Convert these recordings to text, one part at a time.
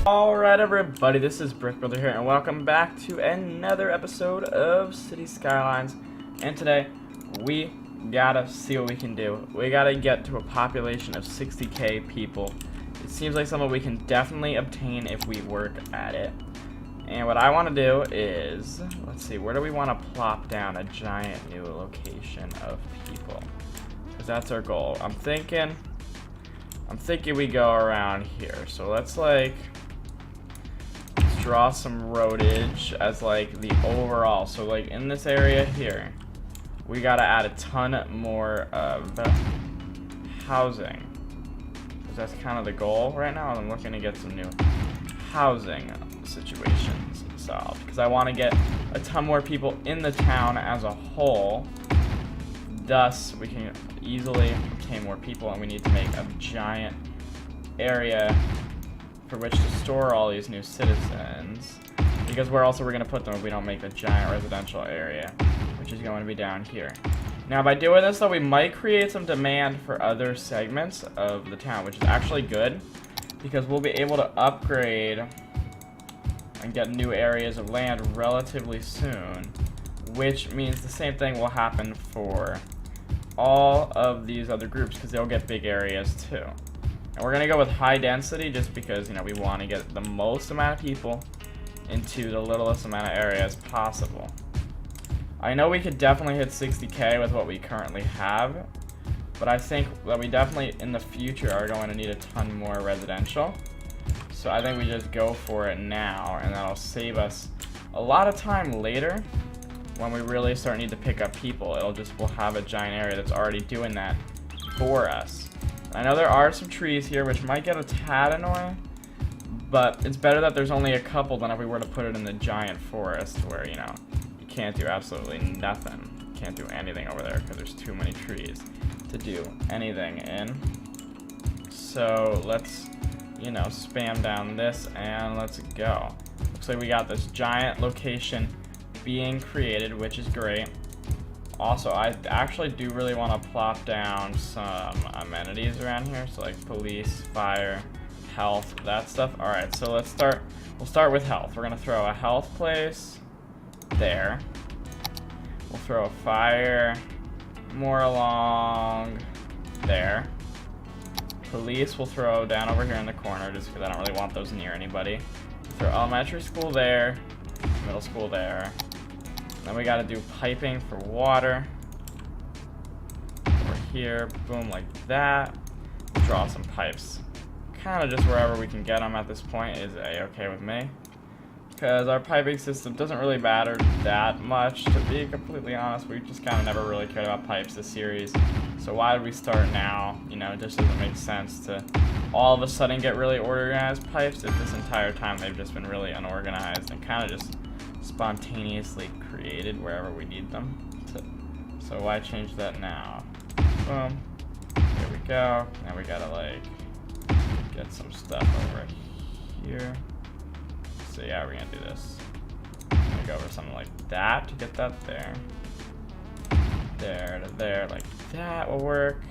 Alright everybody, this is BrickBuilder here, and welcome back to another episode of City Skylines. And today, we gotta see what we can do. We gotta get to a population of 60k people. It seems like something we can definitely obtain if we work at it. And what I want to do is, let's see, where do we want to plop down a giant new location of people? Because that's our goal. I'm thinking we go around here. So let's draw some roadage as like the overall. So like in this area here, we gotta add a ton more of housing. Because that's kind of the goal right now. I'm looking to get some new housing situations solved. Because I want to get a ton more people in the town as a whole. Thus, we can easily obtain more people, and we need to make a giant area for which to store all these new citizens, because where else are we going to put them if we don't make a giant residential area, which is going to be down here. Now, by doing this, though, we might create some demand for other segments of the town, which is actually good, because we'll be able to upgrade and get new areas of land relatively soon, which means the same thing will happen for all of these other groups, because they'll get big areas too. And we're going to go with high density just because, you know, we want to get the most amount of people into the littlest amount of area as possible. I know we could definitely hit 60k with what we currently have, but I think that we definitely in the future are going to need a ton more residential. So I think we just go for it now, and that'll save us a lot of time later when we really start need to pick up people. We'll have a giant area that's already doing that for us. I know there are some trees here which might get a tad annoying, but it's better that there's only a couple than if we were to put it in the giant forest where, you know, you can't do absolutely nothing. You can't do anything over there because there's too many trees to do anything in. So let's, you know, spam down this and let's go. Looks like we got this giant location being created, which is great. Also, I actually do really want to plop down some amenities around here, so like police, fire, health, that stuff. Alright, so let's start. We'll start with health. We're gonna throw a health place there. We'll throw a fire more along there. Police we'll throw down over here in the corner just because I don't really want those near anybody. We'll throw elementary school there, middle school there. Then we gotta do piping for water. Over here, boom, like that. Draw some pipes. Kind of just wherever we can get them at this point is a-okay with me. Because our piping system doesn't really matter that much, to be completely honest. We just kind of never really cared about pipes this series. So why did we start now? You know, it just doesn't make sense to all of a sudden get really organized pipes if this entire time they've just been really unorganized and kind of just spontaneously created wherever we need them to. So why change that now? Boom. Here we go. Now we gotta like get some stuff over here. So yeah, we're gonna do this. I'm gonna go over something like that to get that there. There to there, like that will work.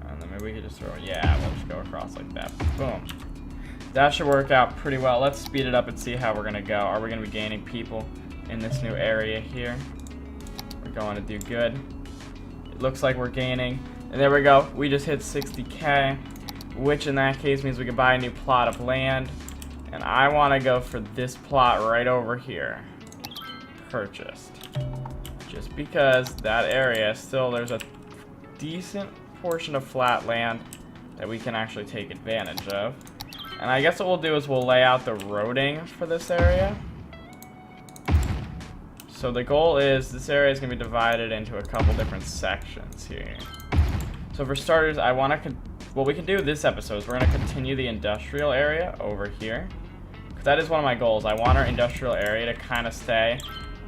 And then maybe we could just throw, yeah, we'll just go across like that. Boom. That should work out pretty well. Let's speed it up and see how we're gonna go. Are we gonna be gaining people in this new area here? We're going to do good. It looks like we're gaining. And there we go. We just hit 60k, which in that case means we can buy a new plot of land. And I want to go for this plot right over here. Purchased. Just because that area, still there's a decent portion of flat land that we can actually take advantage of. And I guess what we'll do is we'll lay out the roading for this area. So the goal is this area is going to be divided into a couple different sections here. So for starters, I want to, what we can do this episode is we're going to continue the industrial area over here. Because that is one of my goals. I want our industrial area to kind of stay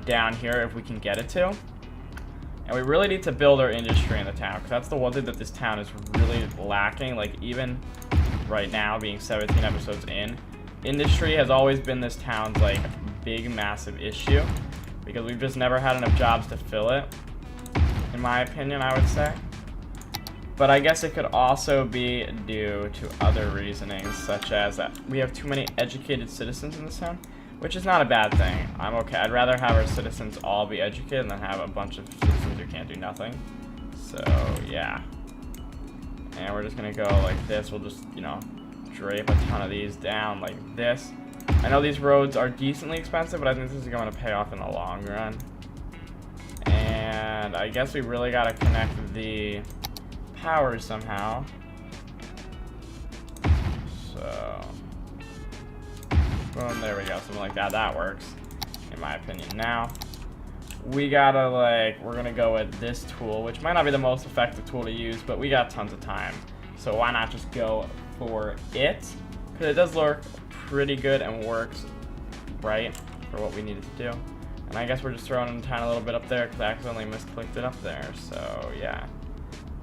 down here if we can get it to. And we really need to build our industry in the town, because that's the one thing that this town is really lacking. Like, even right now, being 17 episodes in, industry has always been this town's, like, big, massive issue, because we've just never had enough jobs to fill it, in my opinion, I would say. But I guess it could also be due to other reasonings, such as that we have too many educated citizens in this town, which is not a bad thing. I'm okay. I'd rather have our citizens all be educated than have a bunch of citizens who can't do nothing. So, yeah. And we're just gonna go like this. We'll just, you know, drape a ton of these down like this. I know these roads are decently expensive, but I think this is going to pay off in the long run. And I guess we really got to connect the power somehow. So, boom, there we go. Something like that. That works, in my opinion. Now, we gotta, like, we're going to go with this tool, which might not be the most effective tool to use, but we got tons of time. So why not just go for it? Because it does look pretty good and works right for what we needed to do. And I guess we're just throwing a tiny little bit up there because I accidentally misclicked it up there. So yeah.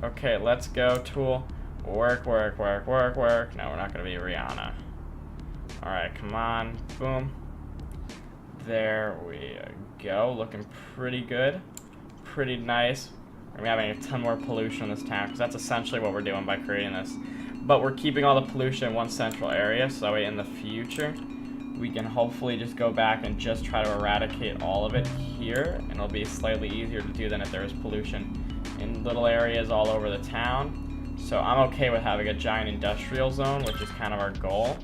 Okay, let's go, tool. Work, work, work, work, work. No, we're not going to be Rihanna. Alright, come on. Boom. There we go. Looking pretty good. Pretty nice. We're having a ton more pollution in this town because that's essentially what we're doing by creating this. But we're keeping all the pollution in one central area, so that way in the future, we can hopefully just go back and just try to eradicate all of it here, and it'll be slightly easier to do than if there was pollution in little areas all over the town. So I'm okay with having a giant industrial zone, which is kind of our goal.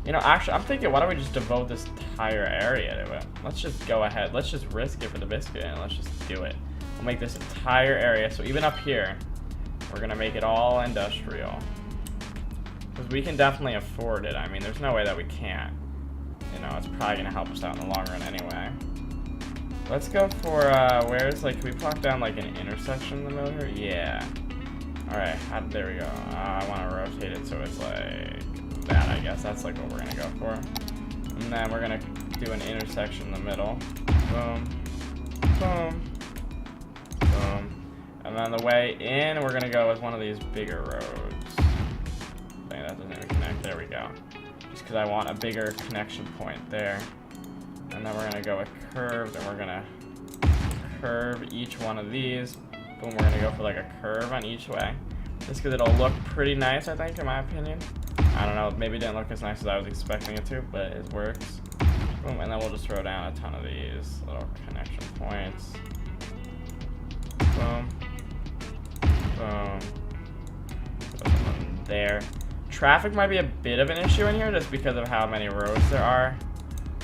You know, actually, I'm thinking, why don't we just devote this entire area to it? Let's just go ahead. Let's just risk it for the biscuit, and let's just do it. We'll make this entire area, so even up here, we're going to make it all industrial. Because we can definitely afford it. I mean, there's no way that we can't. You know, it's probably going to help us out in the long run anyway. Let's go for, where's, like, can we plop down, like, an intersection in the middle here? Yeah. Alright, there we go. I want to rotate it so it's, like, that, I guess. That's, like, what we're going to go for. And then we're going to do an intersection in the middle. Boom. Boom. Boom. And then the way in, we're going to go with one of these bigger roads. That doesn't even connect. There we go. Just because I want a bigger connection point there. And then we're going to go with curved, and we're going to curve each one of these. Boom, we're going to go for like a curve on each way. Just because it'll look pretty nice, I think, in my opinion. I don't know, maybe it didn't look as nice as I was expecting it to, but it works. Boom, and then we'll just throw down a ton of these little connection points. Boom. Boom. Put them there. Traffic might be a bit of an issue in here just because of how many roads there are.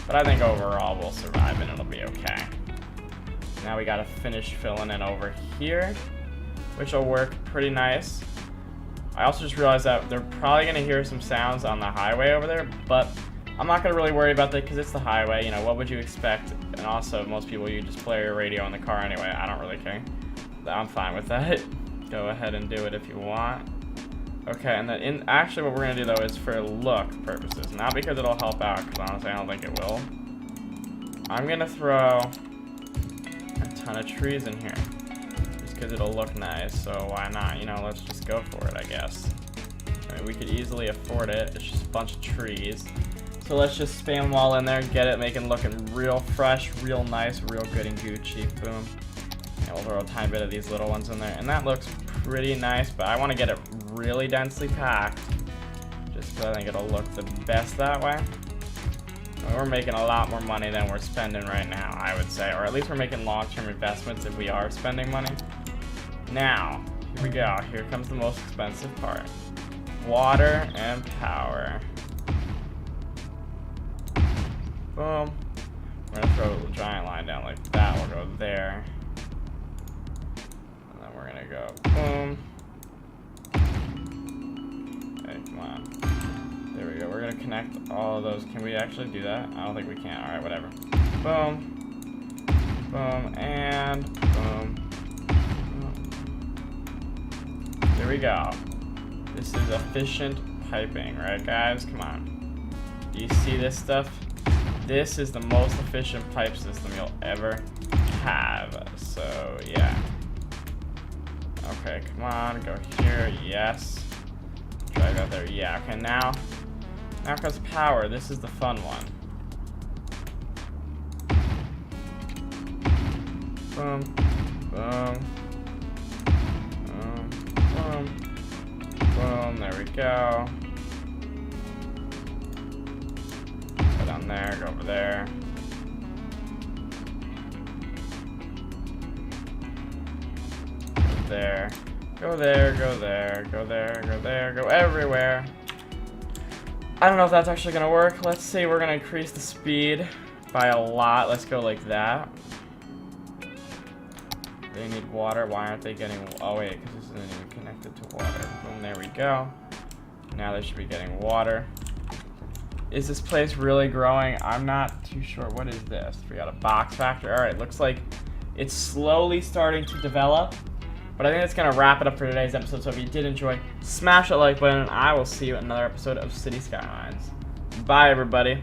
But I think overall we'll survive and it'll be okay. Now we gotta finish filling in over here, which will work pretty nice. I also just realized that they're probably gonna hear some sounds on the highway over there, but I'm not gonna really worry about that because it's the highway, you know, what would you expect? And also, most people, you just play your radio in the car anyway. I don't really care. I'm fine with that. Go ahead and do it if you want. Okay, and then actually what we're gonna do though is for look purposes, not because it'll help out, because honestly I don't think it will. I'm gonna throw a ton of trees in here, just because it'll look nice, so why not? You know, let's just go for it, I guess. I mean, we could easily afford it, it's just a bunch of trees. So let's just spam them all in there, get it making looking real fresh, real nice, real good and Gucci, boom. And we'll throw a tiny bit of these little ones in there, and that looks pretty nice, but I want to get it really densely packed, just because I think it'll look the best that way. And we're making a lot more money than we're spending right now, I would say, or at least we're making long-term investments if we are spending money. Now, here we go. Here comes the most expensive part. Water and power. Boom. We're gonna throw a giant line down like that. We'll go there. And then we're gonna go boom. Okay, come on. There we go. We're gonna connect all of those. Can we actually do that? I don't think we can. Alright, whatever. Boom. Boom. And boom. There we go. This is efficient piping, right guys? Come on. Do you see this stuff? This is the most efficient pipe system you'll ever have. So, yeah. Okay, come on. Go here. Yes. Drag out there. Yeah. Okay, now comes power. This is the fun one. Boom. Boom. Boom. Boom. Boom. There we go. Go down there. Go over there. Go there. Go there. Go there. Go there. Go there. Go everywhere. I don't know if that's actually gonna work. Let's see. We're gonna increase the speed by a lot. Let's go like that. They need water. Why aren't they getting... Oh, wait, because this isn't even connected to water. Boom, there we go. Now they should be getting water. Is this place really growing? I'm not too sure. What is this? We got a box factory. All right, looks like it's slowly starting to develop. But I think that's going to wrap it up for today's episode. So if you did enjoy, smash that like button, and I will see you in another episode of City Skylines. Bye, everybody.